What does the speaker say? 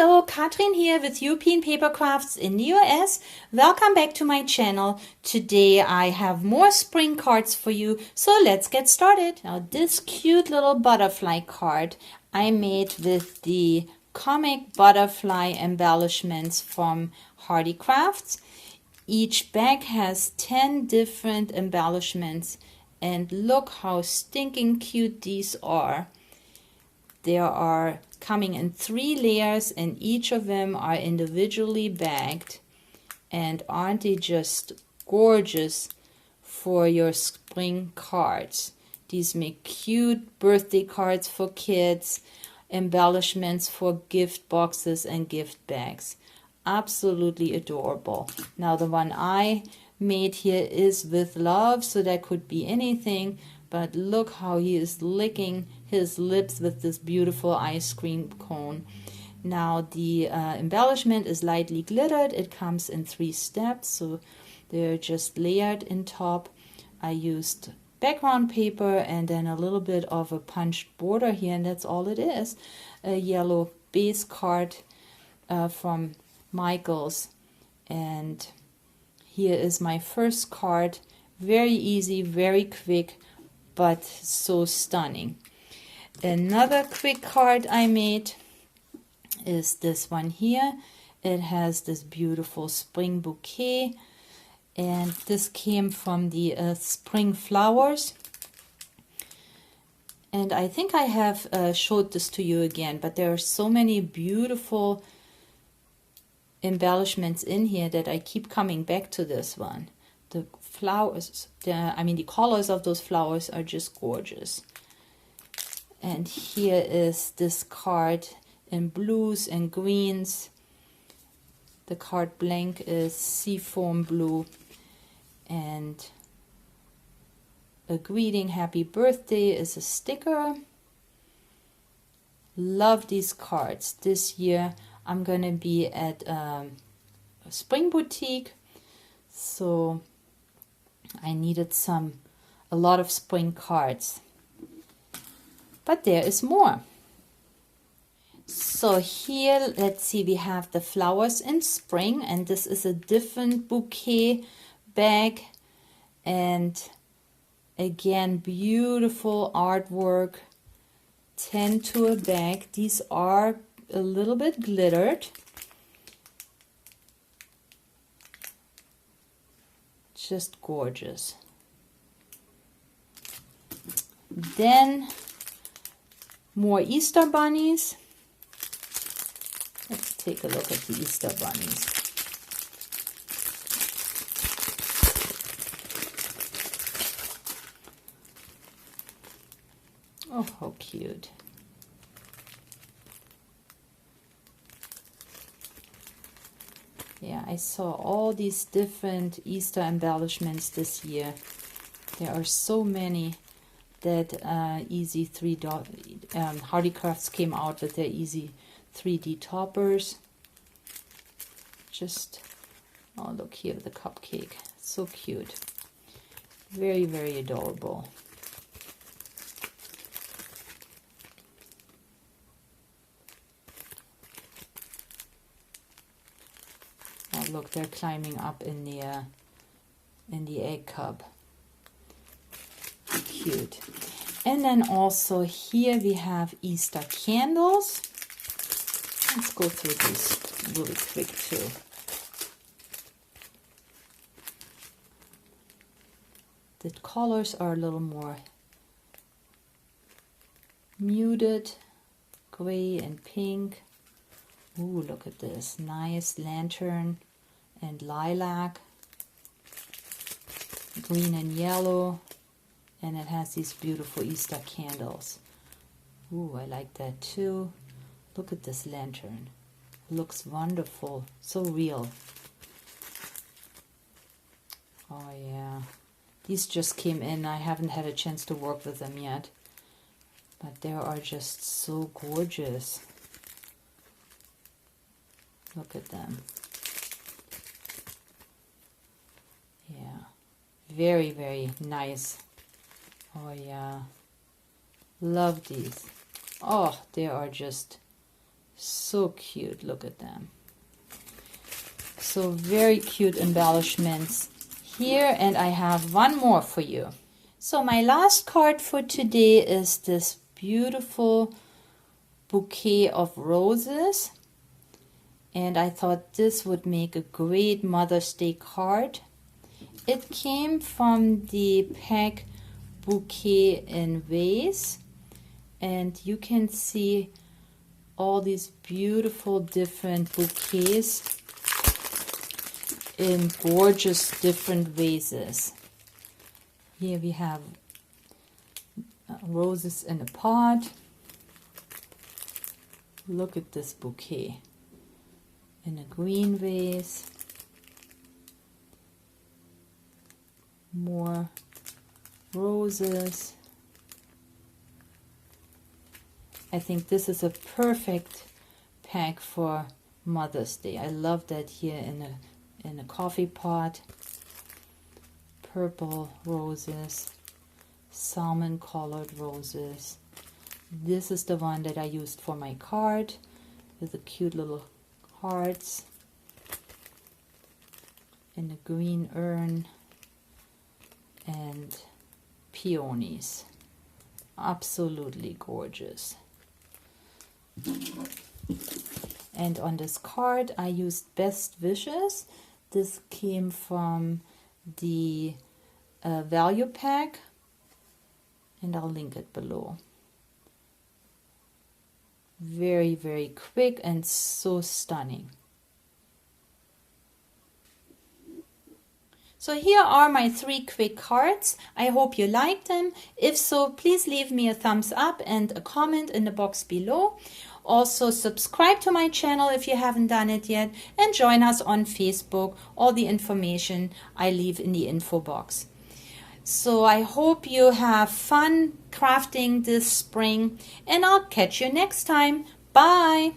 Hello, Katrin here with European Papecrafts in the US. Welcome back to my channel. Today I have more spring cards for you, so let's get started. Now this cute little butterfly card I made with the comic butterfly embellishments from Hearty Crafts. Each bag has 10 different embellishments, and look how stinking cute these are. They are coming in 3 layers, and each of them are individually bagged. And aren't they just gorgeous for your spring cards? These make cute birthday cards for kids, embellishments for gift boxes and gift bags. Absolutely adorable. Now the one I made here is with love, so that could be anything, but look how he is licking his lips with this beautiful ice cream cone. Now the embellishment is lightly glittered. It comes in 3 steps, so they're just layered in top. I used background paper and then a little bit of a punched border here, and that's all it is. A yellow base card from Michaels, and here is my first card. Very easy, very quick, but so stunning. Another quick card I made is this one here. It has this beautiful spring bouquet, and this came from the spring flowers. And I think I have showed this to you again, but there are so many beautiful embellishments in here that I keep coming back to this one. The flowers, the colors of those flowers are just gorgeous. And here is this card in blues and greens. The card blank is seafoam blue, and a greeting, happy birthday, is a sticker. Love these cards. This year I'm gonna be at a spring boutique, so I needed a lot of spring cards. But there is more. So here, let's see, we have the flowers in spring, and this is a different bouquet bag. And again, beautiful artwork, 10 to a bag. These are a little bit glittered. Just gorgeous. Then more Easter bunnies. Let's take a look at the Easter bunnies. Oh, how cute. Yeah, I saw all these different Easter embellishments this year. There are so many that Hearty Crafts came out with their easy 3D toppers. Just, oh look here, the cupcake, so cute. Very, very adorable. Oh look, they're climbing up in the egg cup. Cute. And then also here we have Easter candles. Let's go through these really quick too. The colors are a little more muted, gray and pink. Ooh, look at this, nice lantern and lilac, green and yellow. And it has these beautiful Easter candles. Ooh, I like that too. Look at this lantern. Looks wonderful. So real. Oh yeah. These just came in. I haven't had a chance to work with them yet. But they are just so gorgeous. Look at them. Yeah. Very, very nice. Oh yeah, love these. Oh, they are just So cute, look at them. So very cute embellishments here, and I have one more for you. So my last card for today is this beautiful bouquet of roses, and I thought this would make a great Mother's Day card. It came from the pack Bouquet in Vase, and you can see all these beautiful different bouquets in gorgeous different vases. Here we have roses in a pot. Look at this bouquet in a green vase. More roses. I think this is a perfect pack for Mother's Day. I love that here in a coffee pot. Purple roses, salmon colored roses. This is the one that I used for my card with the cute little hearts in a green urn, and peonies. Absolutely gorgeous. And on this card I used Best Wishes. This came from the value pack, and I'll link it below. Very, very quick and so stunning. So here are my 3 quick cards. I hope you liked them. If so, please leave me a thumbs up and a comment in the box below. Also, subscribe to my channel if you haven't done it yet, and join us on Facebook. All the information I leave in the info box. So I hope you have fun crafting this spring, and I'll catch you next time. Bye!